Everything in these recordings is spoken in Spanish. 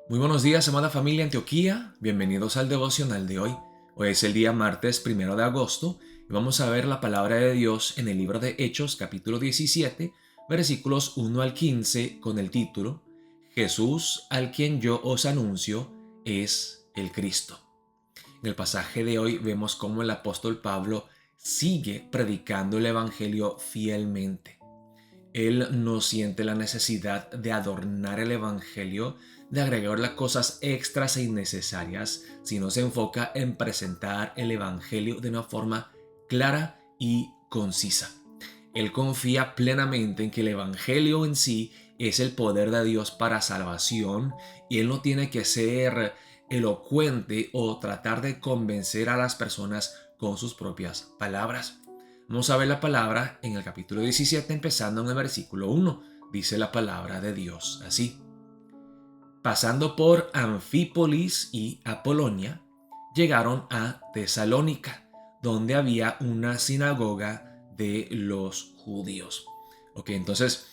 Muy buenos días, amada familia Antioquía. Bienvenidos al devocional de hoy. Hoy es el día martes 1 de agosto y vamos a ver la palabra de Dios en el libro de Hechos, capítulo 17, versículos 1 al 15, con el título Jesús, al quien yo os anuncio, es el Cristo. En el pasaje de hoy vemos cómo el apóstol Pablo sigue predicando el evangelio fielmente. Él no siente la necesidad de adornar el evangelio, de agregarle cosas extras e innecesarias, sino se enfoca en presentar el evangelio de una forma clara y concisa. Él confía plenamente en que el evangelio en sí es el poder de Dios para salvación y él no tiene que ser elocuente o tratar de convencer a las personas con sus propias palabras. Vamos a ver la palabra en el capítulo 17, empezando en el versículo 1. Dice la palabra de Dios así: pasando por Anfípolis y Apolonia, llegaron a Tesalónica, donde había una sinagoga de los judíos. Ok, entonces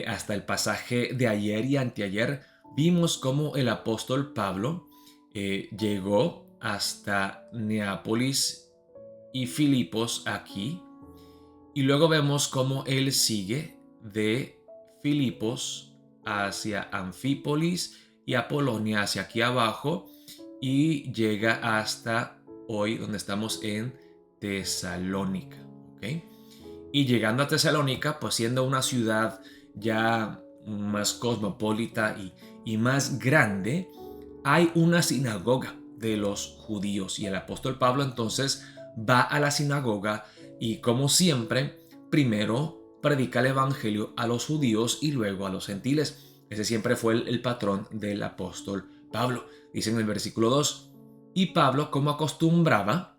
hasta el pasaje de ayer y anteayer vimos cómo el apóstol Pablo llegó hasta Neápolis y Filipos aquí, y luego vemos cómo él sigue de Filipos hacia Anfípolis y Apolonia hacia aquí abajo y llega hasta hoy donde estamos en Tesalónica. ¿Okay? Y llegando a Tesalónica, pues siendo una ciudad ya más cosmopolita y más grande, hay una sinagoga de los judíos y el apóstol Pablo entonces va a la sinagoga y como siempre, primero predica el evangelio a los judíos y luego a los gentiles. Ese siempre fue el patrón del apóstol Pablo. Dice en el versículo 2, y Pablo, como acostumbraba,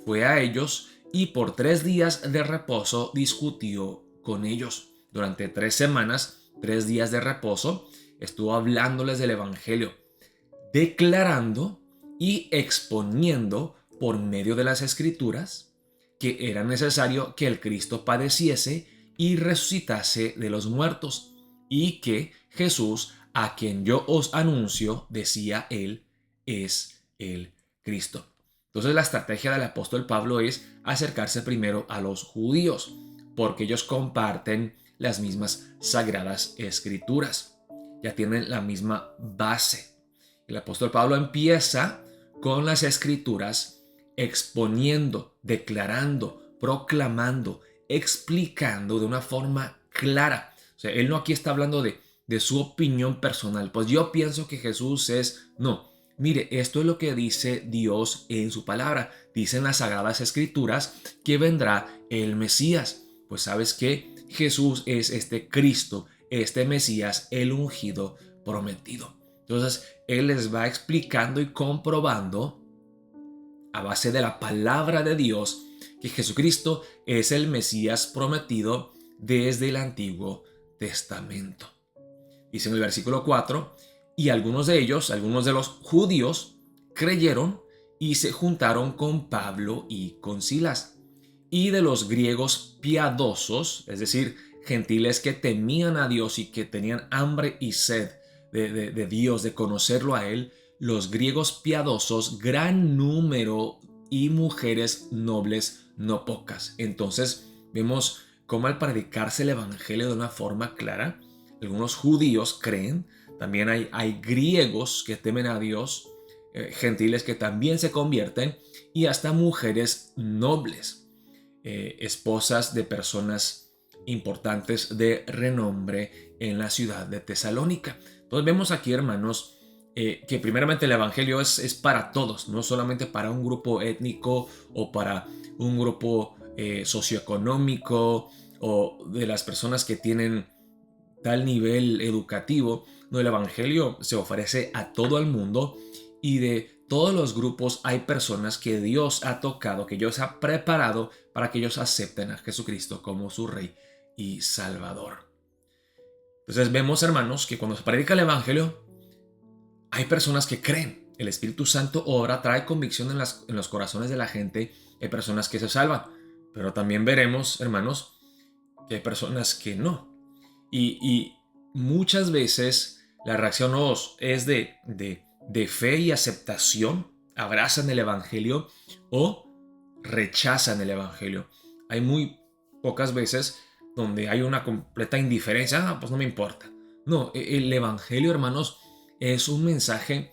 fue a ellos y por 3 días de reposo discutió con ellos. Durante 3 semanas, 3 días de reposo, estuvo hablándoles del evangelio, declarando y exponiendo por medio de las escrituras que era necesario que el Cristo padeciese y resucitase de los muertos, y que Jesús, a quien yo os anuncio, decía él, es el Cristo. Entonces la estrategia del apóstol Pablo es acercarse primero a los judíos, porque ellos comparten las mismas sagradas escrituras, ya tienen la misma base. El apóstol Pablo empieza con las escrituras exponiendo, declarando, proclamando, explicando de una forma clara. O sea, él no aquí está hablando de su opinión personal. Pues yo pienso que Jesús es... No, mire, esto es lo que dice Dios en su palabra. Dicen las sagradas escrituras que vendrá el Mesías. Pues sabes que Jesús es este Cristo, este Mesías, el ungido prometido. Entonces, él les va explicando y comprobando a base de la palabra de Dios que Jesucristo es el Mesías prometido desde el Antiguo Testamento. Dice en el versículo 4, y algunos de ellos, algunos de los judíos, creyeron y se juntaron con Pablo y con Silas. Y de los griegos piadosos, es decir, gentiles que temían a Dios y que tenían hambre y sed de Dios, de conocerlo a Él, los griegos piadosos, gran número y mujeres nobles, no pocas. Entonces vemos cómo al predicarse el Evangelio de una forma clara, algunos judíos creen, también hay griegos que temen a Dios, gentiles que también se convierten y hasta mujeres nobles, esposas de personas importantes de renombre en la ciudad de Tesalónica. Entonces vemos aquí, hermanos, que primeramente el evangelio es para todos, no solamente para un grupo étnico o para un grupo socioeconómico o de las personas que tienen tal nivel educativo. No, el evangelio se ofrece a todo el mundo y de todos los grupos hay personas que Dios ha tocado, que Dios ha preparado para que ellos acepten a Jesucristo como su Rey y Salvador. Entonces vemos, hermanos, que cuando se predica el evangelio hay personas que creen. El Espíritu Santo obra, trae convicción en los corazones de la gente. Hay personas que se salvan. Pero también veremos, hermanos, que hay personas que no. Y muchas veces La reacción es de fe y aceptación, abrazan el Evangelio o rechazan el Evangelio. Hay muy pocas veces donde hay una completa indiferencia, pues no me importa. No, el Evangelio, hermanos, es un mensaje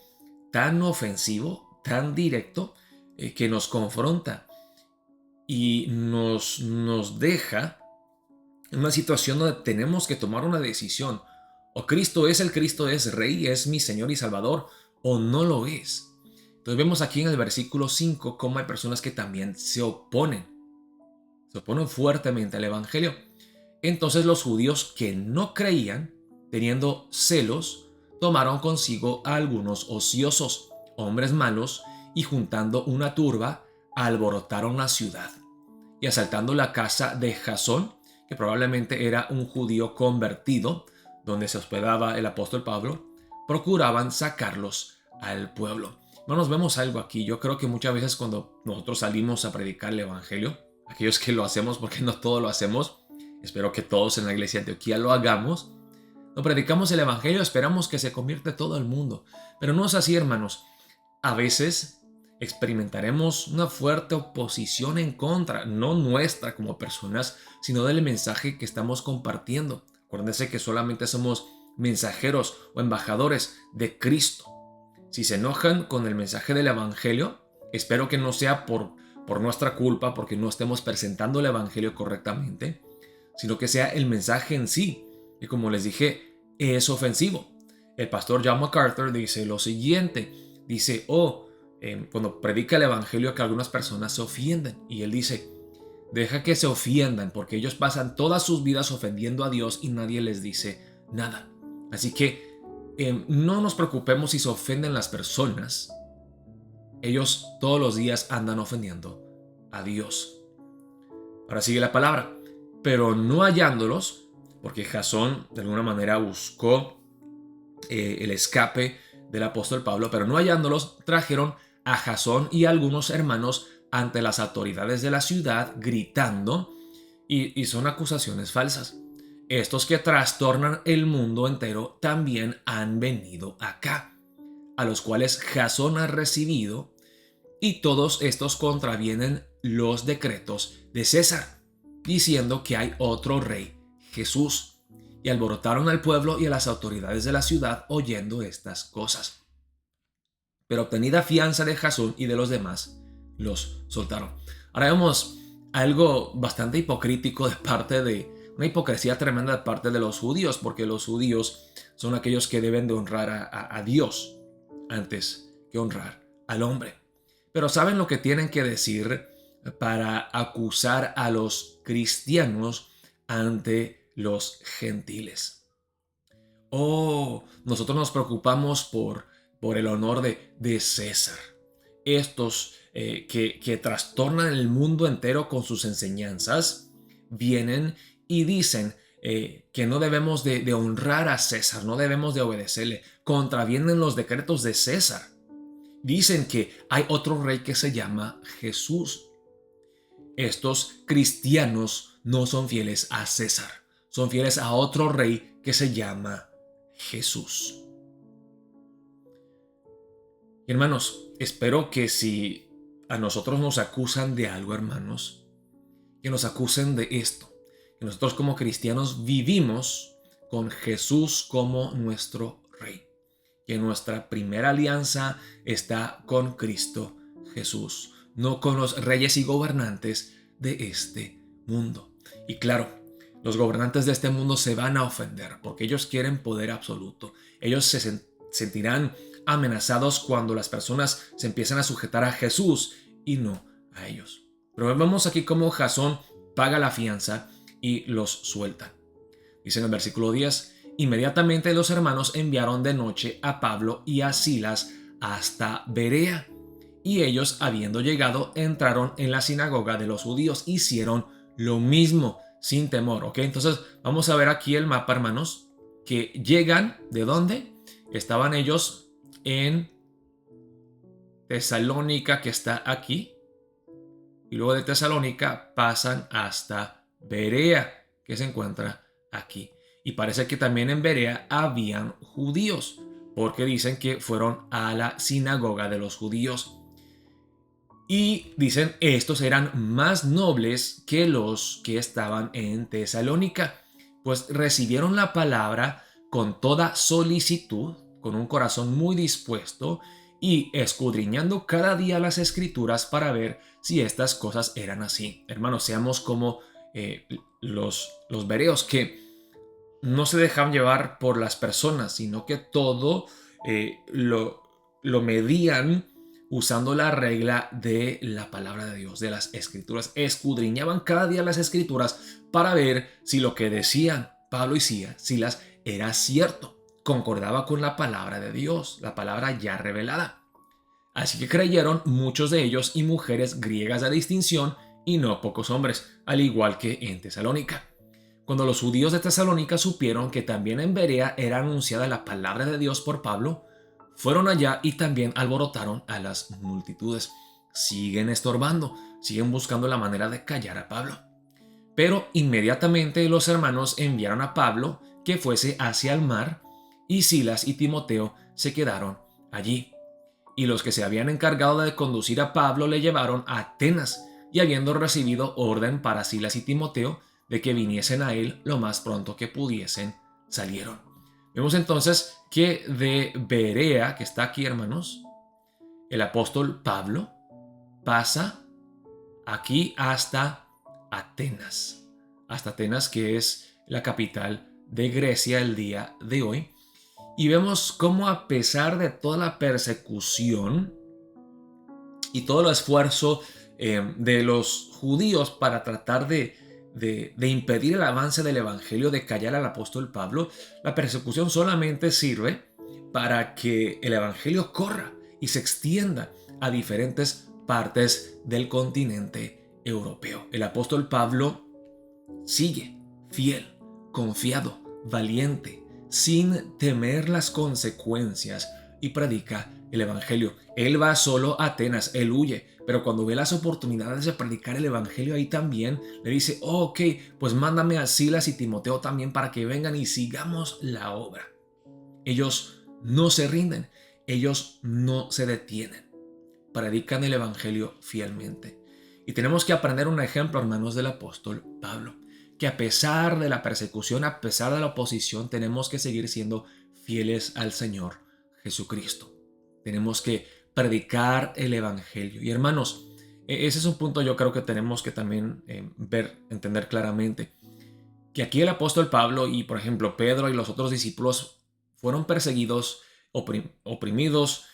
tan ofensivo, tan directo, que nos confronta y nos deja en una situación donde tenemos que tomar una decisión. O Cristo es Rey, es mi Señor y Salvador, o no lo es. Entonces vemos aquí en el versículo 5 cómo hay personas que también se oponen fuertemente al Evangelio. Entonces los judíos que no creían, teniendo celos, tomaron consigo a algunos ociosos, hombres malos, y juntando una turba, alborotaron la ciudad. Y asaltando la casa de Jasón, que probablemente era un judío convertido, donde se hospedaba el apóstol Pablo, procuraban sacarlos al pueblo. Hermanos, vemos algo aquí. Yo creo que muchas veces cuando nosotros salimos a predicar el Evangelio, aquellos que lo hacemos, porque no todos lo hacemos, espero que todos en la iglesia de Antioquía lo hagamos, no predicamos el Evangelio, esperamos que se convierta todo el mundo. Pero no es así, hermanos. A veces experimentaremos una fuerte oposición en contra, no nuestra como personas, sino del mensaje que estamos compartiendo. Acuérdense que solamente somos mensajeros o embajadores de Cristo. Si se enojan con el mensaje del Evangelio, espero que no sea por nuestra culpa, porque no estemos presentando el Evangelio correctamente, sino que sea el mensaje en sí. Y como les dije, es ofensivo. El pastor John MacArthur dice lo siguiente, dice, cuando predica el Evangelio, que algunas personas se ofienden. Y él dice, deja que se ofiendan, porque ellos pasan todas sus vidas ofendiendo a Dios y nadie les dice nada. Así que no nos preocupemos si se ofenden las personas. Ellos todos los días andan ofendiendo a Dios. Ahora sigue la palabra. Pero no hallándolos, porque Jasón de alguna manera buscó el escape del apóstol Pablo, pero no hallándolos, trajeron a Jasón y a algunos hermanos ante las autoridades de la ciudad, gritando, y son acusaciones falsas. Estos que trastornan el mundo entero también han venido acá, a los cuales Jasón ha recibido, y todos estos contravienen los decretos de César, diciendo que hay otro rey, Jesús. Y alborotaron al pueblo y a las autoridades de la ciudad oyendo estas cosas. Pero obtenida fianza de Jasón y de los demás, los soltaron. Ahora vemos algo bastante hipocrítico de parte de, una hipocresía tremenda de parte de los judíos, porque los judíos son aquellos que deben de honrar a Dios antes que honrar al hombre. Pero ¿saben lo que tienen que decir para acusar a los cristianos ante los gentiles? Nosotros nos preocupamos por el honor de César. Estos que trastornan el mundo entero con sus enseñanzas, vienen y dicen que no debemos de honrar a César, no debemos de obedecerle, contravienen los decretos de César. Dicen que hay otro rey que se llama Jesús. Estos cristianos no son fieles a César, son fieles a otro rey que se llama Jesús. Hermanos, espero que si a nosotros nos acusan de algo, hermanos, que nos acusen de esto, que nosotros como cristianos vivimos con Jesús como nuestro rey, que nuestra primera alianza está con Cristo Jesús, no con los reyes y gobernantes de este mundo. Y claro, los gobernantes de este mundo se van a ofender porque ellos quieren poder absoluto. Ellos se sentirán amenazados cuando las personas se empiezan a sujetar a Jesús y no a ellos. Pero vemos aquí cómo Jasón paga la fianza y los suelta. Dice en el versículo 10, inmediatamente los hermanos enviaron de noche a Pablo y a Silas hasta Berea. Y ellos, habiendo llegado, entraron en la sinagoga de los judíos, hicieron lo mismo sin temor. ¿Ok? Entonces vamos a ver aquí el mapa, hermanos, que llegan, ¿de dónde? Estaban ellos en Tesalónica, que está aquí, y luego de Tesalónica pasan hasta Berea, que se encuentra aquí. Y parece que también en Berea habían judíos, porque dicen que fueron a la sinagoga de los judíos. Y dicen, estos eran más nobles que los que estaban en Tesalónica, pues recibieron la palabra con toda solicitud, con un corazón muy dispuesto y escudriñando cada día las escrituras para ver si estas cosas eran así. Hermanos, seamos como los bereos, que no se dejaban llevar por las personas, sino que todo lo medían usando la regla de la palabra de Dios, de las escrituras. Escudriñaban cada día las escrituras para ver si lo que decían Pablo y Silas era cierto, concordaba con la palabra de Dios, la palabra ya revelada. Así que creyeron muchos de ellos y mujeres griegas de distinción y no pocos hombres, al igual que en Tesalónica. Cuando los judíos de Tesalónica supieron que también en Berea era anunciada la palabra de Dios por Pablo, fueron allá y también alborotaron a las multitudes. Siguen estorbando, siguen buscando la manera de callar a Pablo. Pero inmediatamente los hermanos enviaron a Pablo que fuese hacia el mar, y Silas y Timoteo se quedaron allí. Y los que se habían encargado de conducir a Pablo le llevaron a Atenas, y habiendo recibido orden para Silas y Timoteo de que viniesen a él lo más pronto que pudiesen, salieron. Vemos entonces que de Berea, que está aquí, hermanos, el apóstol Pablo pasa aquí hasta Atenas, que es la capital de Grecia el día de hoy. Y vemos cómo, a pesar de toda la persecución y todo el esfuerzo de los judíos para tratar de impedir el avance del evangelio, de callar al apóstol Pablo, la persecución solamente sirve para que el evangelio corra y se extienda a diferentes partes del continente europeo. El apóstol Pablo sigue fiel, confiado, valiente, sin temer las consecuencias, y predica el evangelio. Él va solo a Atenas, él huye, pero cuando ve las oportunidades de predicar el evangelio ahí también, le dice, oh, ok, pues mándame a Silas y Timoteo también para que vengan y sigamos la obra. Ellos no se rinden, ellos no se detienen, predican el evangelio fielmente. Y tenemos que aprender un ejemplo, hermanos, del apóstol Pablo, que a pesar de la persecución, a pesar de la oposición, tenemos que seguir siendo fieles al Señor Jesucristo. Tenemos que predicar el evangelio. Y hermanos, ese es un punto yo creo que tenemos que también entender claramente. Que aquí el apóstol Pablo y, por ejemplo, Pedro y los otros discípulos fueron perseguidos, oprimidos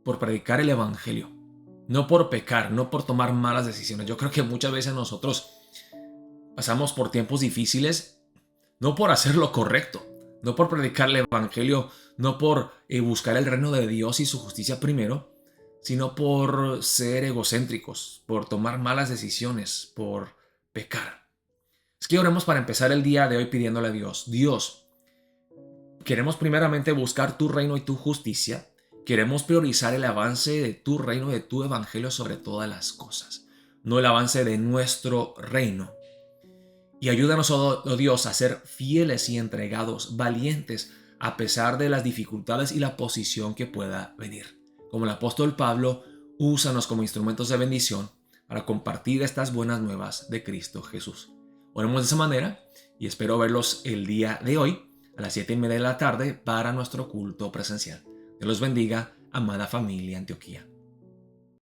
por predicar el evangelio. No por pecar, no por tomar malas decisiones. Yo creo que muchas veces nosotros pasamos por tiempos difíciles no por hacer lo correcto, no por predicar el evangelio, no por buscar el reino de Dios y su justicia primero, sino por ser egocéntricos, por tomar malas decisiones, por pecar. Es que oremos para empezar el día de hoy pidiéndole a Dios, Dios, queremos primeramente buscar tu reino y tu justicia. Queremos priorizar el avance de tu reino y de tu evangelio sobre todas las cosas, no el avance de nuestro reino. Y ayúdanos, oh Dios, a ser fieles y entregados, valientes, a pesar de las dificultades y la oposición que pueda venir. Como el apóstol Pablo, úsanos como instrumentos de bendición para compartir estas buenas nuevas de Cristo Jesús. Oremos de esa manera y espero verlos el día de hoy a las 7:30 de la tarde para nuestro culto presencial. Dios los bendiga, amada familia Antioquía.